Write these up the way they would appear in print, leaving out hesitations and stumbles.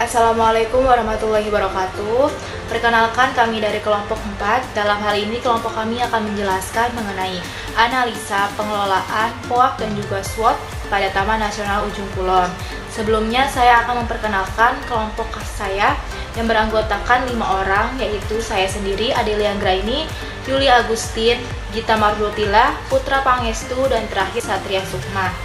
Assalamualaikum warahmatullahi wabarakatuh. Perkenalkan, kami dari kelompok 4. Dalam hal ini kelompok kami akan menjelaskan mengenai analisa pengelolaan POAK dan juga SWOT pada Taman Nasional Ujung Kulon. Sebelumnya saya akan memperkenalkan kelompok saya yang beranggotakan 5 orang, yaitu saya sendiri, Adelia Anggraini, Yuli Agustin, Gita Mardutila, Putra Pangestu, dan terakhir Satria Sukma.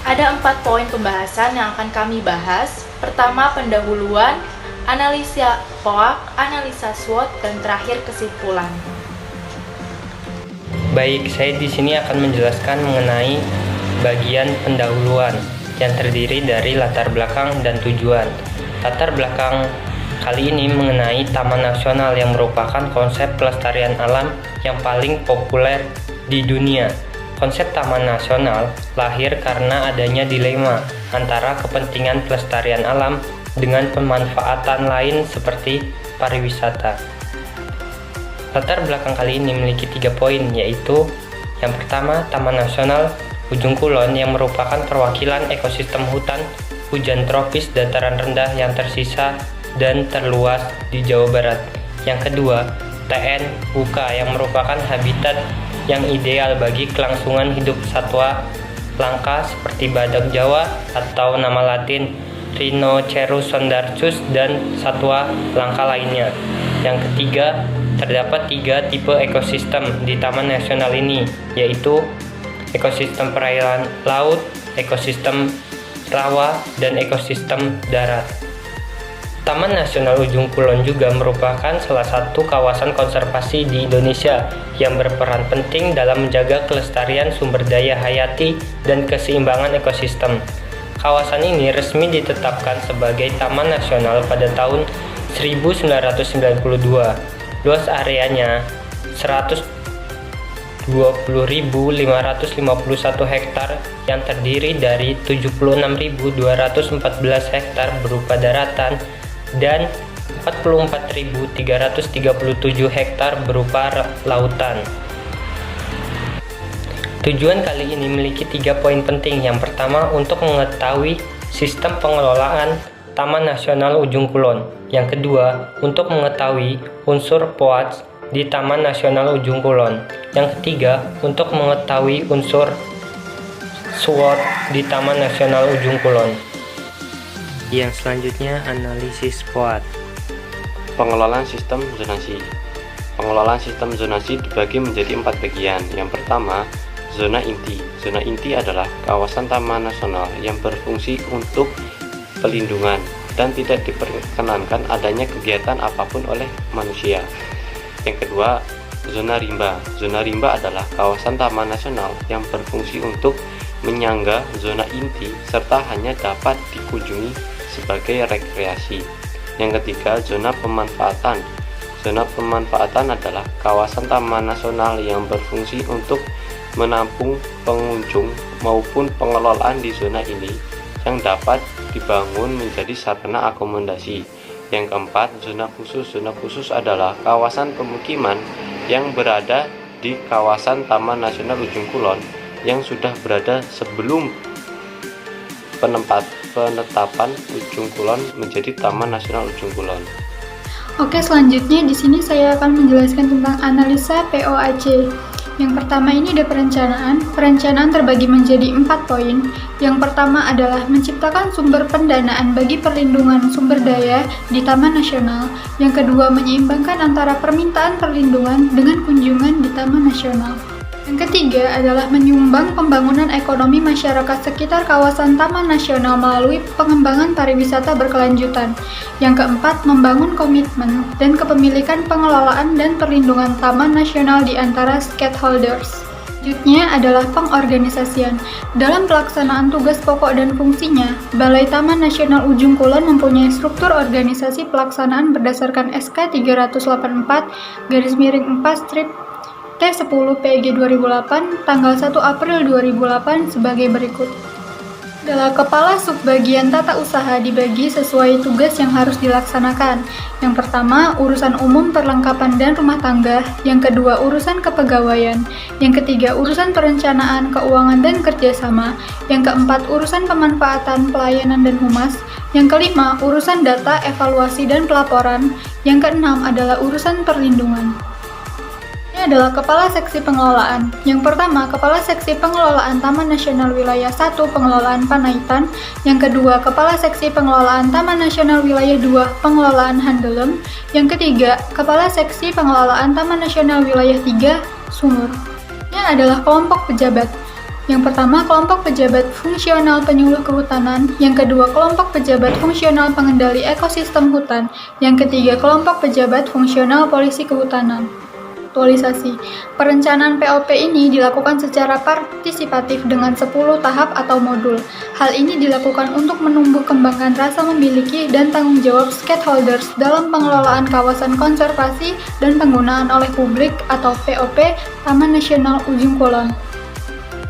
Ada 4 poin pembahasan yang akan kami bahas. Pertama, pendahuluan, analisa POAK, analisa SWOT, dan terakhir kesimpulan. Baik, saya di sini akan menjelaskan mengenai bagian pendahuluan yang terdiri dari latar belakang dan tujuan. Latar belakang kali ini mengenai Taman Nasional yang merupakan konsep pelestarian alam yang paling populer di dunia. Konsep Taman Nasional lahir karena adanya dilema antara kepentingan pelestarian alam dengan pemanfaatan lain seperti pariwisata. Latar belakang kali ini memiliki 3 poin, yaitu yang pertama, Taman Nasional Ujung Kulon yang merupakan perwakilan ekosistem hutan hujan tropis dataran rendah yang tersisa dan terluas di Jawa Barat. Yang kedua, TN UK yang merupakan habitat yang ideal bagi kelangsungan hidup satwa langka seperti badak Jawa atau nama latin Rhinoceros sondarchus dan satwa langka lainnya. Yang ketiga, terdapat 3 tipe ekosistem di Taman Nasional ini, yaitu ekosistem perairan laut, ekosistem rawa, dan ekosistem darat. Taman Nasional Ujung Kulon juga merupakan salah satu kawasan konservasi di Indonesia yang berperan penting dalam menjaga kelestarian sumber daya hayati dan keseimbangan ekosistem. Kawasan ini resmi ditetapkan sebagai Taman Nasional pada tahun 1992. Luas areanya 120.551 hektar yang terdiri dari 76.214 hektar berupa daratan dan 44.337 hektar berupa lautan. Tujuan kali ini memiliki 3 poin penting. Yang pertama, untuk mengetahui sistem pengelolaan Taman Nasional Ujung Kulon. Yang kedua, untuk mengetahui unsur POAK di Taman Nasional Ujung Kulon. Yang ketiga, untuk mengetahui unsur SWOT di Taman Nasional Ujung Kulon. Yang selanjutnya, analisis POAK. Pengelolaan sistem zonasi. Pengelolaan sistem zonasi dibagi menjadi 4 bagian. Yang pertama, zona inti. Zona inti adalah kawasan Taman Nasional yang berfungsi untuk pelindungan dan tidak diperkenankan adanya kegiatan apapun oleh manusia. Yang kedua, zona rimba. Zona rimba adalah kawasan Taman Nasional yang berfungsi untuk menyangga zona inti serta hanya dapat dikunjungi sebagai rekreasi. Yang ketiga, zona pemanfaatan. Zona pemanfaatan adalah kawasan Taman Nasional yang berfungsi untuk menampung pengunjung maupun pengelolaan di zona ini yang dapat dibangun menjadi sarana akomodasi. Yang keempat, zona khusus. Zona khusus adalah kawasan pemukiman yang berada di kawasan Taman Nasional Ujung Kulon yang sudah berada sebelum penetapan Ujung Kulon menjadi Taman Nasional Ujung Kulon. Oke, selanjutnya di sini saya akan menjelaskan tentang analisa POAC. Yang pertama ini ada perencanaan. Perencanaan terbagi menjadi 4 poin. Yang pertama adalah menciptakan sumber pendanaan bagi perlindungan sumber daya di Taman Nasional. Yang kedua, menyeimbangkan antara permintaan perlindungan dengan kunjungan di Taman Nasional. Yang ketiga adalah menyumbang pembangunan ekonomi masyarakat sekitar kawasan Taman Nasional melalui pengembangan pariwisata berkelanjutan. Yang keempat, membangun komitmen dan kepemilikan pengelolaan dan perlindungan Taman Nasional di antara stakeholders. Selanjutnya adalah pengorganisasian. Dalam pelaksanaan tugas pokok dan fungsinya, Balai Taman Nasional Ujung Kulon mempunyai struktur organisasi pelaksanaan berdasarkan SK 384/4 T10 PG 2008 tanggal 1 April 2008 sebagai berikut. Adalah kepala subbagian tata usaha dibagi sesuai tugas yang harus dilaksanakan. Yang pertama, urusan umum perlengkapan dan rumah tangga. Yang kedua, urusan kepegawaian. Yang ketiga, urusan perencanaan, keuangan, dan kerjasama. Yang keempat, urusan pemanfaatan, pelayanan, dan humas. Yang kelima, urusan data, evaluasi, dan pelaporan. Yang keenam adalah urusan perlindungan. Ini adalah Kepala Seksi Pengelolaan. Yang pertama, Kepala Seksi Pengelolaan Taman Nasional Wilayah 1 Pengelolaan Panaitan. Yang kedua, Kepala Seksi Pengelolaan Taman Nasional Wilayah 2 Pengelolaan Handelem. Yang ketiga, Kepala Seksi Pengelolaan Taman Nasional Wilayah 3 Sumur. Ini adalah kelompok pejabat. Yang pertama, kelompok pejabat fungsional penyuluh kehutanan. Yang kedua, kelompok pejabat fungsional pengendali ekosistem hutan. Yang ketiga, kelompok pejabat fungsional polisi kehutanan. Aktualisasi. Perencanaan POP ini dilakukan secara partisipatif dengan 10 tahap atau modul. Hal ini dilakukan untuk menumbuh kembangkan rasa memiliki dan tanggung jawab stakeholders dalam pengelolaan kawasan konservasi dan penggunaan oleh publik atau POP Taman Nasional Ujung Kulon.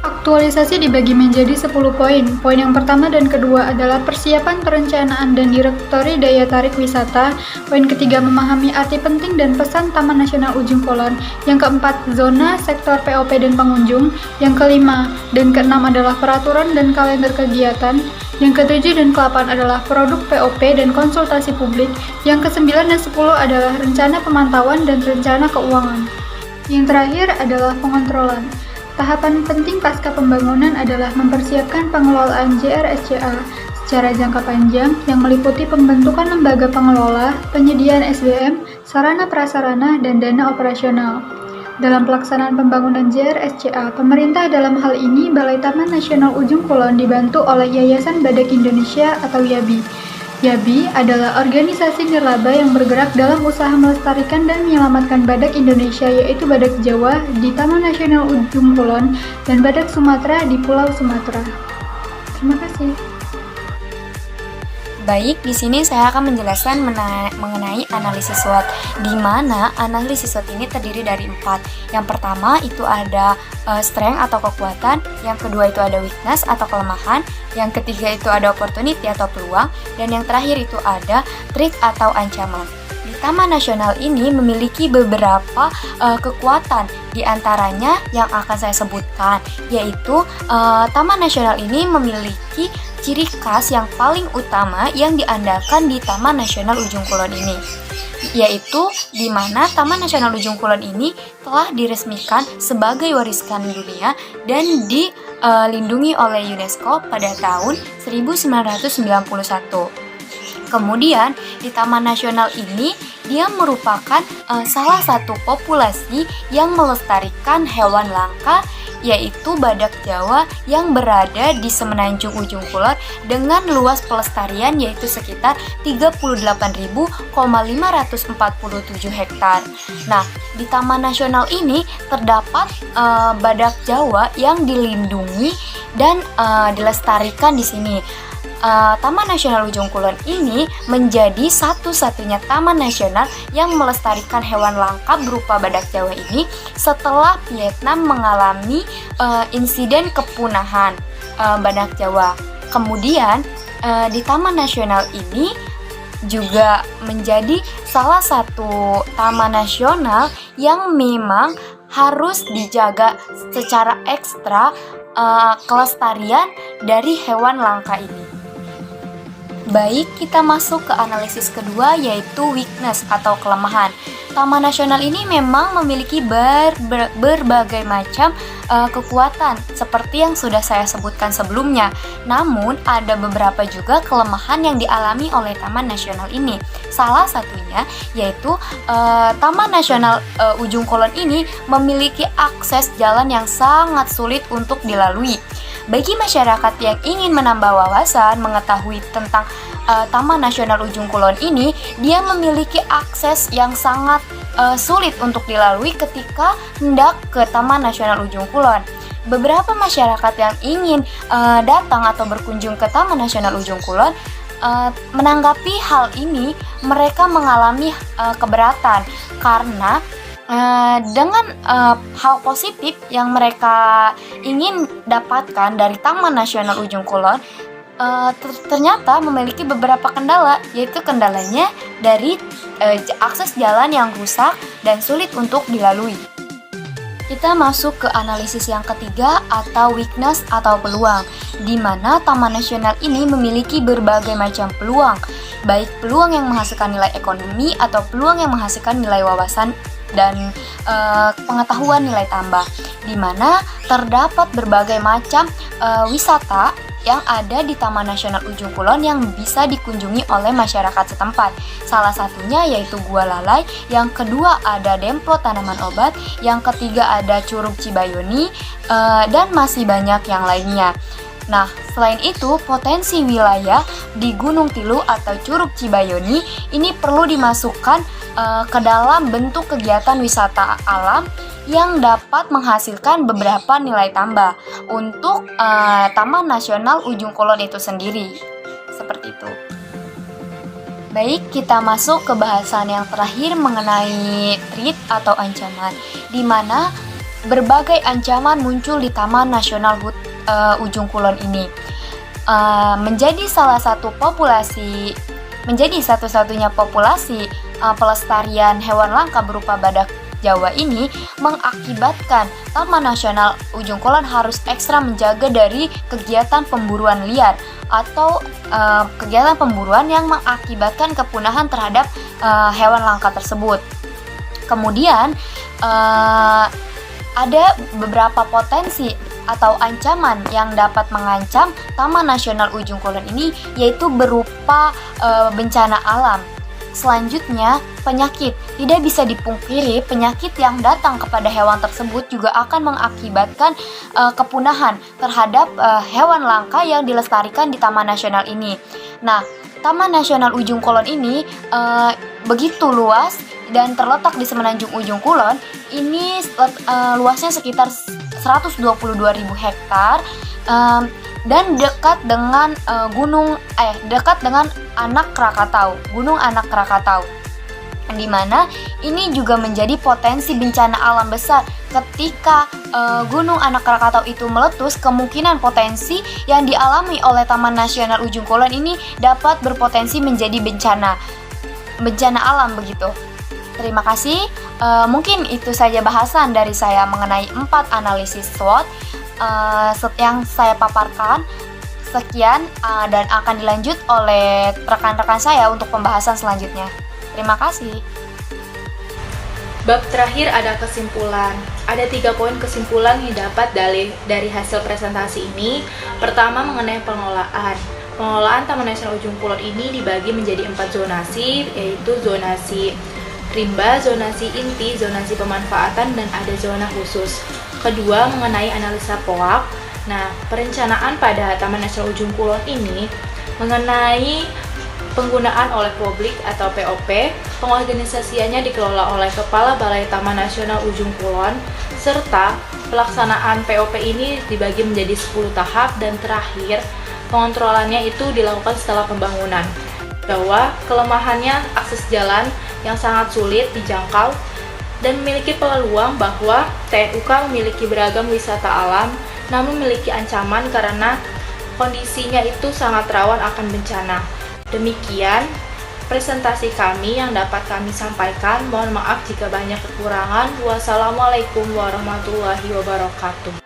Aktualisasi dibagi menjadi 10 poin. Poin yang pertama dan kedua adalah persiapan perencanaan dan direktori daya tarik wisata. Poin ketiga, memahami arti penting dan pesan Taman Nasional Ujung Kulon. Yang keempat, zona, sektor POP dan pengunjung. Yang kelima dan keenam adalah peraturan dan kalender kegiatan. Yang ketujuh dan ke-8 adalah produk POP dan konsultasi publik. Yang ke-9 dan 10 adalah rencana pemantauan dan rencana keuangan. Yang terakhir adalah pengontrolan. Tahapan penting pasca pembangunan adalah mempersiapkan pengelolaan JRSCA secara jangka panjang yang meliputi pembentukan lembaga pengelola, penyediaan SDM, sarana prasarana, dan dana operasional. Dalam pelaksanaan pembangunan JRSCA, pemerintah dalam hal ini Balai Taman Nasional Ujung Kulon dibantu oleh Yayasan Badak Indonesia atau YABI. YABI adalah organisasi nirlaba yang bergerak dalam usaha melestarikan dan menyelamatkan badak Indonesia, yaitu badak Jawa di Taman Nasional Ujung Kulon dan badak Sumatera di Pulau Sumatera. Terima kasih. Baik, di sini saya akan menjelaskan mengenai analisis SWOT, di mana analisis SWOT ini terdiri dari 4. Yang pertama itu ada strength atau kekuatan, yang kedua itu ada weakness atau kelemahan, yang ketiga itu ada opportunity atau peluang, dan yang terakhir itu ada threat atau ancaman. Di Taman Nasional ini memiliki beberapa kekuatan, di antaranya yang akan saya sebutkan, yaitu Taman Nasional ini memiliki ciri khas yang paling utama yang diandalkan di Taman Nasional Ujung Kulon ini, yaitu di mana Taman Nasional Ujung Kulon ini telah diresmikan sebagai warisan dunia dan dilindungi oleh UNESCO pada tahun 1991. Kemudian di Taman Nasional ini dia merupakan salah satu populasi yang melestarikan hewan langka, yaitu badak Jawa yang berada di semenanjung Ujung Kulon dengan luas pelestarian yaitu sekitar 38.547 hektar. Nah, di Taman Nasional ini terdapat badak Jawa yang dilindungi dan dilestarikan di sini. Taman Nasional Ujung Kulon ini menjadi satu-satunya taman nasional yang melestarikan hewan langka berupa badak Jawa ini setelah Vietnam mengalami insiden kepunahan badak Jawa. Kemudian di Taman Nasional ini juga menjadi salah satu taman nasional yang memang harus dijaga secara ekstra kelestarian dari hewan langka ini. Baik, kita masuk ke analisis kedua, yaitu weakness atau kelemahan. Taman Nasional ini memang memiliki berbagai macam kekuatan seperti yang sudah saya sebutkan sebelumnya. Namun ada beberapa juga kelemahan yang dialami oleh Taman Nasional ini. Salah satunya yaitu Taman Nasional Ujung Kulon ini memiliki akses jalan yang sangat sulit untuk dilalui. Bagi masyarakat yang ingin menambah wawasan mengetahui tentang Taman Nasional Ujung Kulon ini, dia memiliki akses yang sangat sulit untuk dilalui ketika hendak ke Taman Nasional Ujung Kulon. Beberapa masyarakat yang ingin datang atau berkunjung ke Taman Nasional Ujung Kulon menanggapi hal ini, mereka mengalami keberatan karena dengan hal positif yang mereka ingin dapatkan dari Taman Nasional Ujung Kulon ternyata memiliki beberapa kendala, yaitu kendalanya dari akses jalan yang rusak dan sulit untuk dilalui. Kita masuk ke analisis yang ketiga atau weakness atau peluang, di mana Taman Nasional ini memiliki berbagai macam peluang, baik peluang yang menghasilkan nilai ekonomi atau peluang yang menghasilkan nilai wawasan dan pengetahuan nilai tambah, di mana terdapat berbagai macam wisata yang ada di Taman Nasional Ujung Kulon yang bisa dikunjungi oleh masyarakat setempat. Salah satunya yaitu Gua Lalai, yang kedua ada Demplot Tanaman Obat, yang ketiga ada Curug Cibayoni, dan masih banyak yang lainnya. Nah, selain itu, potensi wilayah di Gunung Tilu atau Curug Cibayoni ini perlu dimasukkan ke dalam bentuk kegiatan wisata alam yang dapat menghasilkan beberapa nilai tambah untuk Taman Nasional Ujung Kulon itu sendiri. Seperti itu. Baik, kita masuk ke bahasan yang terakhir mengenai threat atau ancaman, di mana berbagai ancaman muncul di Taman Nasional Ujung Kulon ini. Menjadi satu-satunya populasi pelestarian hewan langka berupa badak Jawa ini mengakibatkan Taman Nasional Ujung Kulon harus ekstra menjaga dari kegiatan pemburuan liar atau kegiatan pemburuan yang mengakibatkan kepunahan terhadap hewan langka tersebut. Kemudian ada beberapa potensi atau ancaman yang dapat mengancam Taman Nasional Ujung Kulon ini, yaitu berupa bencana alam. Selanjutnya, penyakit. Tidak bisa dipungkiri, penyakit yang datang kepada hewan tersebut juga akan mengakibatkan kepunahan terhadap hewan langka yang dilestarikan di Taman Nasional ini. Nah, Taman Nasional Ujung Kulon ini begitu luas dan terletak di semenanjung Ujung Kulon. Ini luasnya sekitar 122.000 hektar. Dan dekat dengan Gunung Anak Krakatau, di mana ini juga menjadi potensi bencana alam besar. Ketika Gunung Anak Krakatau itu meletus, kemungkinan potensi yang dialami oleh Taman Nasional Ujung Kulon ini dapat berpotensi menjadi bencana alam begitu. Terima kasih. Mungkin itu saja bahasan dari saya mengenai 4 analisis SWOT yang saya paparkan. Sekian dan akan dilanjut oleh rekan-rekan saya untuk pembahasan selanjutnya. Terima kasih. Bab terakhir ada kesimpulan. Ada 3 poin kesimpulan yang dapat dari hasil presentasi ini. Pertama, mengenai pengelolaan. Pengelolaan Taman Nasional Ujung Kulon ini dibagi menjadi 4 zonasi, yaitu zonasi rimba, zonasi inti, zonasi pemanfaatan, dan ada zona khusus. Kedua, mengenai analisa POAK. Nah, perencanaan pada Taman Nasional Ujung Kulon ini mengenai penggunaan oleh publik atau POP, pengorganisasiannya dikelola oleh Kepala Balai Taman Nasional Ujung Kulon, serta pelaksanaan POP ini dibagi menjadi 10 tahap, dan terakhir pengontrolannya itu dilakukan setelah pembangunan. Bahwa kelemahannya akses jalan yang sangat sulit dijangkau dan memiliki peluang bahwa TNUK memiliki beragam wisata alam, namun memiliki ancaman karena kondisinya itu sangat rawan akan bencana. Demikian presentasi kami yang dapat kami sampaikan. Mohon maaf jika banyak kekurangan. Wassalamualaikum warahmatullahi wabarakatuh.